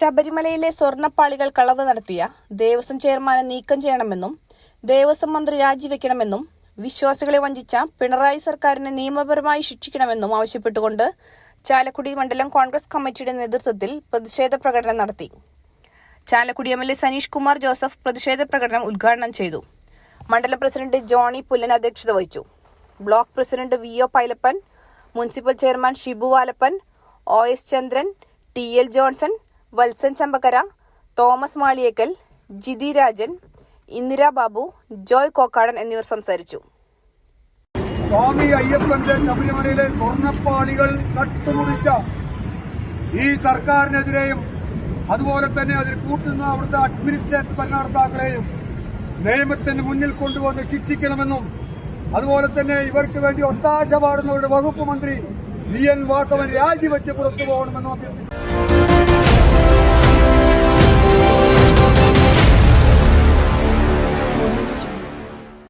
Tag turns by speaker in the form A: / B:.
A: ശബരിമലയിലെ സ്വർണ്ണപ്പാളികൾ കളവ് നടത്തിയ ദേവസ്വം ചെയർമാനെ നീക്കം ചെയ്യണമെന്നും ദേവസ്വം മന്ത്രി രാജിവെക്കണമെന്നും വിശ്വാസികളെ വഞ്ചിച്ച പിണറായി സർക്കാരിനെ നിയമപരമായി ശിക്ഷിക്കണമെന്നും ആവശ്യപ്പെട്ടുകൊണ്ട് ചാലക്കുടി മണ്ഡലം കോൺഗ്രസ് കമ്മിറ്റിയുടെ നേതൃത്വത്തിൽ പ്രതിഷേധ പ്രകടനം നടത്തി. ചാലക്കുടി എംഎൽഎ സനീഷ് കുമാർ ജോസഫ് പ്രതിഷേധ പ്രകടനം ഉദ്ഘാടനം ചെയ്തു. മണ്ഡലം പ്രസിഡന്റ് ജോണി പുല്ലൻ അധ്യക്ഷത വഹിച്ചു. Block president V O. Pailappan, municipal chairman Shibu Valappan, O S. Chandran, T L. Johnson, Valsan Chambakkara, Thomas Maliyekkal, Jithi Rajan, Indira Babu, Joy Kokkadan എന്നിവർ സംസാരിച്ചു.
B: സ്വാമി അയ്യപ്പന്റെ ശബരിമലയിലെ സ്വർണ്ണപ്പാളികൾ കട്ടുമുടിച്ച ഈ സർക്കാരിനെതിരെയും അതുപോലെ തന്നെ അതിൽ കൂട്ടുന്ന അവിടുത്തെ അഡ്മിനിസ്ട്രേറ്റീവ് ഭരണകർത്താക്കളെയും നിയമത്തിന് മുന്നിൽ കൊണ്ടുവന്ന് ശിക്ഷിക്കണമെന്നും അതുപോലെ തന്നെ ഇവർക്ക് വേണ്ടി ഒത്താശ പാടുന്നവരുടെ വകുപ്പ് മന്ത്രി വി.എൻ. വാസവൻ രാജിവെച്ച് പുറത്തു പോകണമെന്നും അഭ്യർത്ഥിച്ചു.